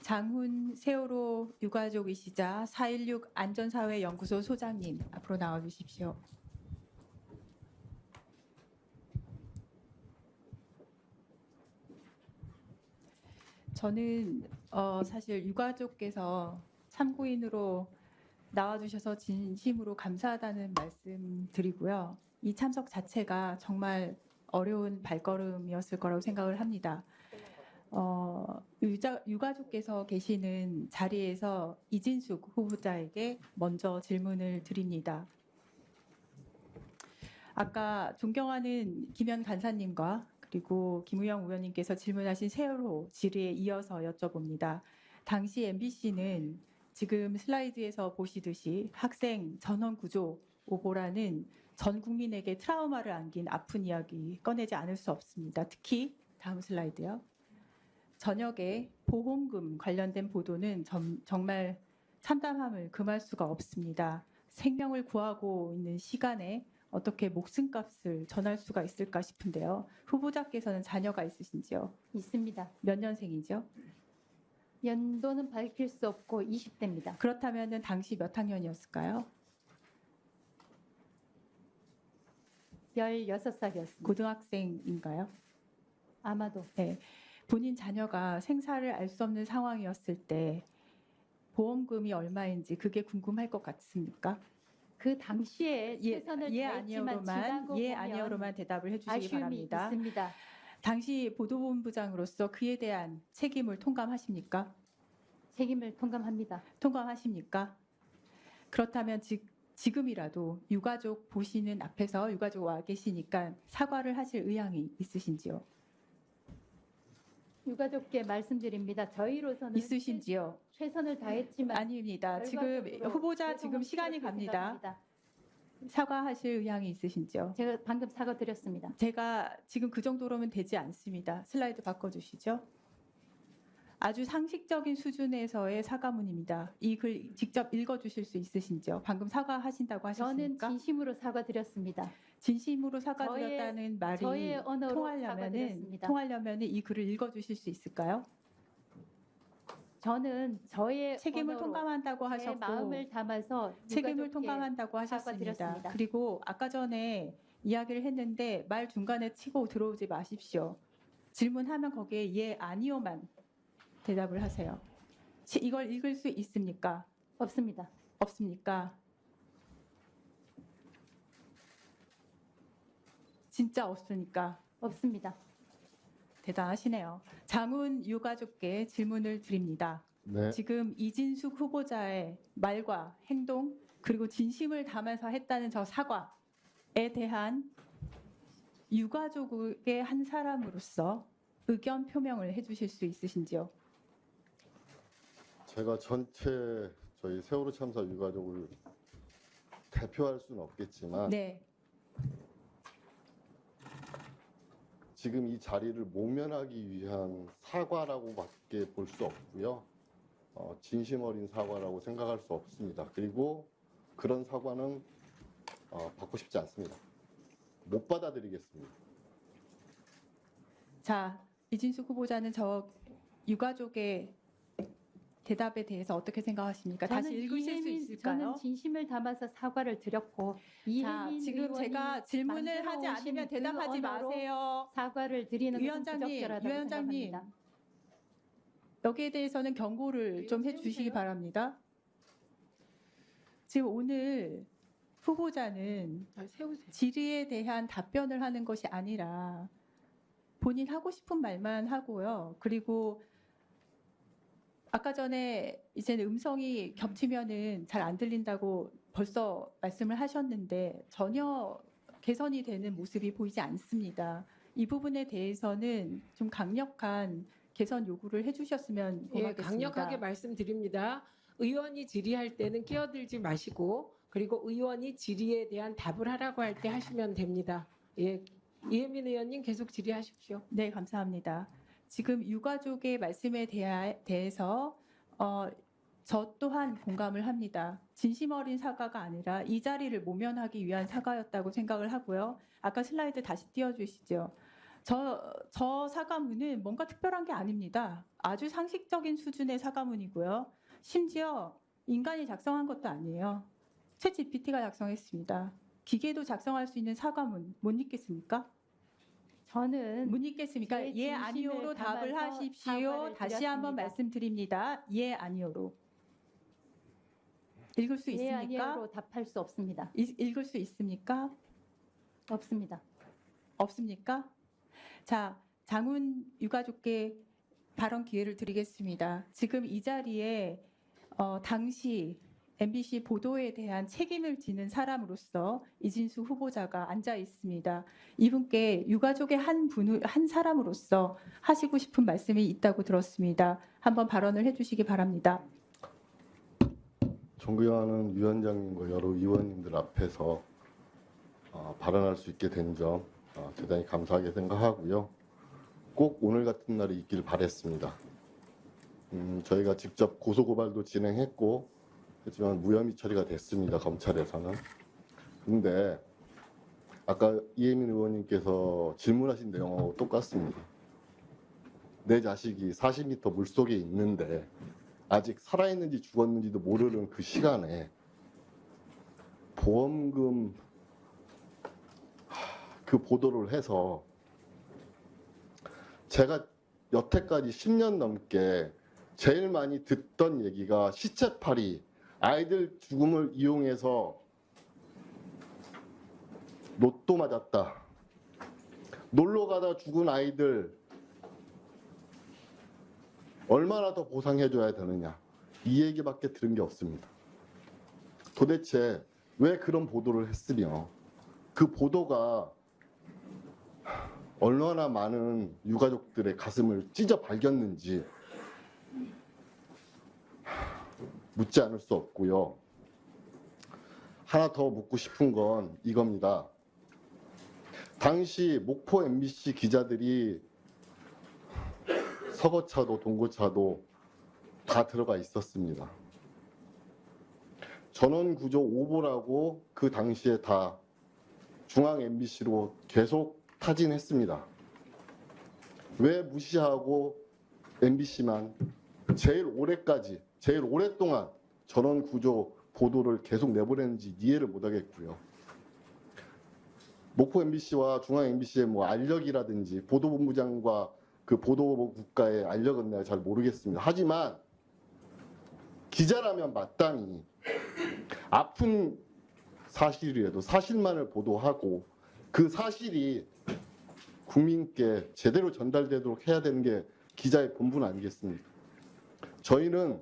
장훈 세월호 유가족이시자 4.16 안전사회연구소 소장님 앞으로 나와주십시오. 저는 사실 유가족께서 참고인으로 나와주셔서 진심으로 감사하다는 말씀 드리고요. 이 참석 자체가 정말 어려운 발걸음이었을 거라고 생각을 합니다. 유가족께서 계시는 자리에서 이진숙 후보자에게 먼저 질문을 드립니다. 아까 존경하는 김현 간사님과 그리고 김우영 의원님께서 질문하신 세월호 질의에 이어서 여쭤봅니다. 당시 MBC는 지금 슬라이드에서 보시듯이 학생 전원구조 오보라는 전 국민에게 트라우마를 안긴 아픈 이야기 꺼내지 않을 수 없습니다. 특히 다음 슬라이드요. 저녁에 보험금 관련된 보도는 정말 참담함을 금할 수가 없습니다. 생명을 구하고 있는 시간에 어떻게 목숨값을 전할 수가 있을까 싶은데요. 후보자께서는 자녀가 있으신지요? 있습니다. 몇 년생이죠? 연도는 밝힐 수 없고 20대입니다. 그렇다면 당시 몇 학년이었을까요? 16살이었습니다. 고등학생인가요? 아마도. 네. 본인 자녀가 생사를 알 수 없는 상황이었을 때 보험금이 얼마인지 그게 궁금할 것 같습니까? 그 당시에 최선을 다했지만 지나고 예, 보면 아니요로만 대답을 해주시기 아쉬움이 바랍니다. 있습니다. 당시 보도본부장으로서 그에 대한 책임을 통감하십니까? 책임을 통감합니다. 통감하십니까? 그렇다면 지금이라도 유가족 보시는 앞에서 유가족 와 계시니까 사과를 하실 의향이 있으신지요? 유가족께 말씀드립니다. 저희로서는 있으신지요? 최선을 다했지만 아닙니다. 지금 결과적으로 후보자 지금 시간이 그렇게 갑니다. 생각합니다. 사과하실 의향이 있으신지요? 제가 방금 사과드렸습니다. 제가 지금 그 정도로면 되지 않습니다. 슬라이드 바꿔주시죠. 아주 상식적인 수준에서의 사과문입니다. 이 글 직접 읽어주실 수 있으신지요? 방금 사과하신다고 저는 하셨습니까? 진심으로 사과드렸습니다. 진심으로 사과드렸다는 말이 저의 언어로 사과드렸습니다. 통하려면은 이 글을 읽어주실 수 있을까요? 저는 저의 책임을 언어로 통감한다고 제 하셨고 마음을 담아서 책임을 유가족께 통감한다고 하셨습니다. 사과드렸습니다. 그리고 아까 전에 이야기를 했는데 말 중간에 치고 들어오지 마십시오. 질문하면 거기에 예, 아니요만 대답을 하세요. 이걸 읽을 수 있습니까? 없습니다. 없습니까? 진짜 없으니까 없습니다. 대단하시네요. 장훈 유가족께 질문을 드립니다. 네. 지금 이진숙 후보자의 말과 행동 그리고 진심을 담아서 했다는 저 사과에 대한 유가족의 한 사람으로서 의견 표명을 해주실 수 있으신지요? 제가 전체 저희 세월호 참사 유가족을 대표할 수는 없겠지만 네. 지금 이 자리를 모면하기 위한 사과라고밖에 볼 수 없고요. 진심 어린 사과라고 생각할 수 없습니다. 그리고 그런 사과는 받고 싶지 않습니다. 못 받아들이겠습니다. 자, 이진숙 후보자는 저 유가족의 대답에 대해서 어떻게 생각하십니까? 다시 읽으실 수 있을까요? 저는 진심을 담아서 사과를 드렸고 자, 이혜민 지금 의원이 제가 질문을 하지 만들어 오신 않으면 대답하지 그 언어로 마세요. 사과를 드리는 것은 위원장님, 부적절하다고 위원장님. 생각합니다. 여기에 대해서는 경고를 좀 해주시기 바랍니다. 지금 오늘 후보자는 질의에 대한 답변을 하는 것이 아니라 본인 하고 싶은 말만 하고요. 그리고 아까 전에 이제는 음성이 겹치면은 잘 안 들린다고 벌써 말씀을 하셨는데 전혀 개선이 되는 모습이 보이지 않습니다. 이 부분에 대해서는 좀 강력한 개선 요구를 해주셨으면 고맙겠습니다. 예, 강력하게 말씀드립니다. 의원이 질의할 때는 끼어들지 마시고 그리고 의원이 질의에 대한 답을 하라고 할 때 하시면 됩니다. 예, 이혜민 의원님 계속 질의하십시오. 네, 감사합니다. 지금 유가족의 말씀에 대해서 저 또한 공감을 합니다. 진심 어린 사과가 아니라 이 자리를 모면하기 위한 사과였다고 생각을 하고요. 아까 슬라이드 다시 띄워주시죠. 저 사과문은 뭔가 특별한 게 아닙니다. 아주 상식적인 수준의 사과문이고요. 심지어 인간이 작성한 것도 아니에요. 챗 GPT가 작성했습니다. 기계도 작성할 수 있는 사과문 못 읽겠습니까? 저는 못 읽겠습니까? 제 예, 진심을 아니오로 답을 담아서 하십시오. 사과를 다시 한번 드렸습니다. 말씀드립니다. 예, 아니오로. 읽을 수 예, 있습니까? 아니요로 답할 수 없습니다. 읽을 수 있습니까? 없습니다. 없습니까? 자, 장훈 유가족께 발언 기회를 드리겠습니다. 지금 이 자리에 당시 MBC 보도에 대한 책임을 지는 사람으로서 이진수 후보자가 앉아 있습니다. 이분께 유가족의 한 사람으로서 하시고 싶은 말씀이 있다고 들었습니다. 한번 발언을 해주시기 바랍니다. 존경하는 위원장님과 여러 의원님들 앞에서 발언할 수 있게 된 점 대단히 감사하게 생각하고요. 꼭 오늘 같은 날이 있길 바랬습니다. 저희가 직접 고소고발도 진행했고 하지만 무혐의 처리가 됐습니다. 검찰에서는. 근데 아까 이혜민 의원님께서 질문하신 내용하고 똑같습니다. 내 자식이 40m 물속에 있는데 아직 살아있는지 죽었는지도 모르는 그 시간에 보험금 그 보도를 해서 제가 여태까지 10년 넘게 제일 많이 듣던 얘기가 시체팔이, 아이들 죽음을 이용해서 로또 맞았다, 놀러 가다 죽은 아이들 얼마나 더 보상해줘야 되느냐, 이 얘기밖에 들은 게 없습니다. 도대체 왜 그런 보도를 했으며 그 보도가 얼마나 많은 유가족들의 가슴을 찢어 발겼는지 묻지 않을 수 없고요. 하나 더 묻고 싶은 건 이겁니다. 당시 목포 MBC 기자들이 서거차도 동거차도 다 들어가 있었습니다. 전원구조 오보라고 그 당시에 다 중앙 MBC로 계속 타진했습니다. 왜 무시하고 MBC만 제일 오랫동안 전원구조 보도를 계속 내보냈는지 이해를 못하겠고요. 목포 MBC와 중앙 MBC의 알력이라든지 보도본부장과 그 보도국가의 알력은 내가 잘 모르겠습니다. 하지만 기자라면 마땅히 아픈 사실이라도 사실만을 보도하고 그 사실이 국민께 제대로 전달되도록 해야 되는 게 기자의 본분 아니겠습니까? 저희는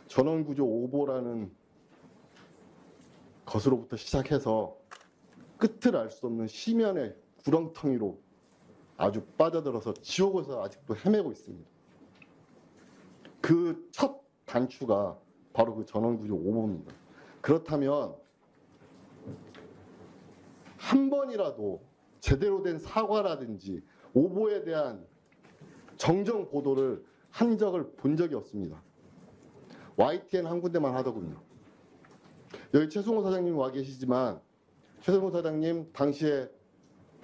전원구조 오보라는 것으로부터 시작해서 끝을 알 수 없는 심연의 구렁텅이로 아주 빠져들어서 지옥에서 아직도 헤매고 있습니다. 그 첫 단추가 바로 그 전원구조 오보입니다. 그렇다면 한 번이라도 제대로 된 사과라든지 오보에 대한 정정 보도를 한 적을 본 적이 없습니다. YTN 한 군데만 하더군요. 여기 최승호 사장님 와 계시지만 최승호 사장님 당시에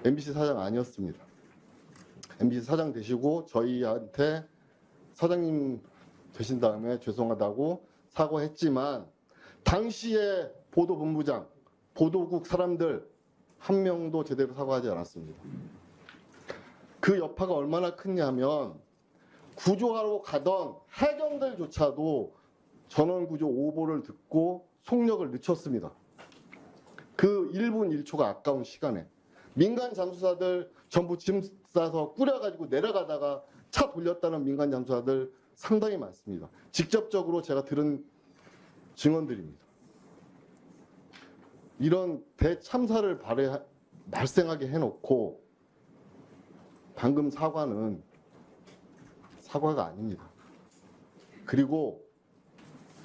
MBC 사장 아니었습니다. MBC 사장 되시고 저희한테 사장님 되신 다음에 죄송하다고 사과했지만 당시에 보도본부장, 보도국 사람들 한 명도 제대로 사과하지 않았습니다. 그 여파가 얼마나 크냐면 구조하러 가던 해경들조차도 전원구조 오보를 듣고 속력을 늦췄습니다. 그 1분 1초가 아까운 시간에 민간 잠수사들 전부 짐 싸서 꾸려가지고 내려가다가 차 돌렸다는 민간 잠수사들 상당히 많습니다. 직접적으로 제가 들은 증언들입니다. 이런 대참사를 발생하게 해놓고 방금 사과는 사과가 아닙니다. 그리고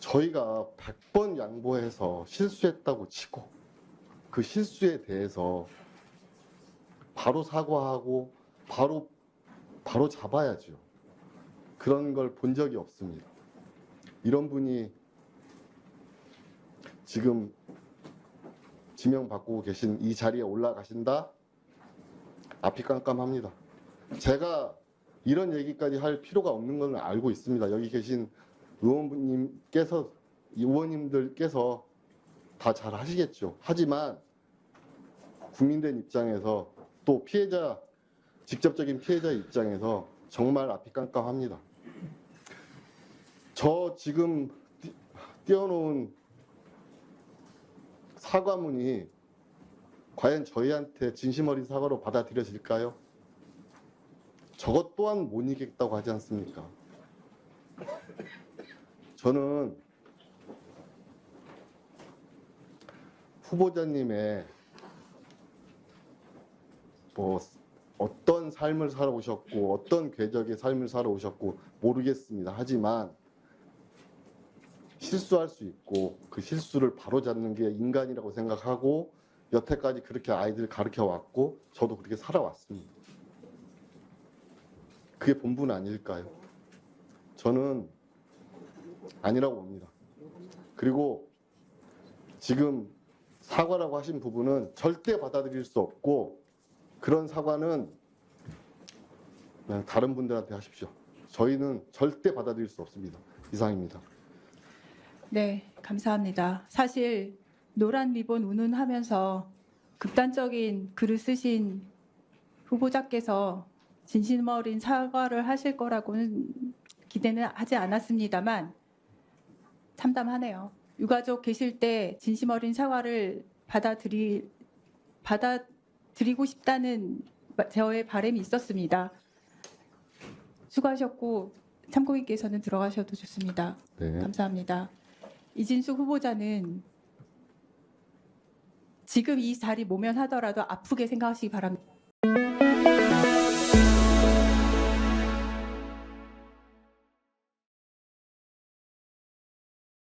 저희가 100번 양보해서 실수했다고 치고 그 실수에 대해서 바로 사과하고 바로 잡아야죠. 그런 걸 본 적이 없습니다. 이런 분이 지금 지명 받고 계신 이 자리에 올라가신다? 앞이 깜깜합니다. 제가 이런 얘기까지 할 필요가 없는 건 알고 있습니다. 여기 계신 의원님들께서 다 잘 하시겠죠. 하지만 국민들 입장에서 또 피해자, 직접적인 피해자 입장에서 정말 앞이 깜깜합니다. 저 지금 띄워놓은 사과문이 과연 저희한테 진심 어린 사과로 받아들여질까요? 저것 또한 못 이기겠다고 하지 않습니까? 저는 후보자님의 뭐 어떤 삶을 살아오셨고 어떤 궤적의 삶을 살아오셨고 모르겠습니다. 하지만 실수할 수 있고 그 실수를 바로잡는 게 인간이라고 생각하고 여태까지 그렇게 아이들 가르쳐 왔고 저도 그렇게 살아왔습니다. 그게 본분 아닐까요? 저는 아니라고 봅니다. 그리고 지금 사과라고 하신 부분은 절대 받아들일 수 없고 그런 사과는 그냥 다른 분들한테 하십시오. 저희는 절대 받아들일 수 없습니다. 이상입니다. 네, 감사합니다. 사실 노란 리본 운운하면서 극단적인 글을 쓰신 후보자께서 진심 어린 사과를 하실 거라고는 기대는 하지 않았습니다만 참담하네요. 유가족 계실 때 진심 어린 사과를 받아들이고 싶다는 저의 바람이 있었습니다. 수고하셨고 참고인께서는 들어가셔도 좋습니다. 네. 감사합니다. 이진숙 후보자는 지금 이 자리 모면하더라도 아프게 생각하시기 바랍니다.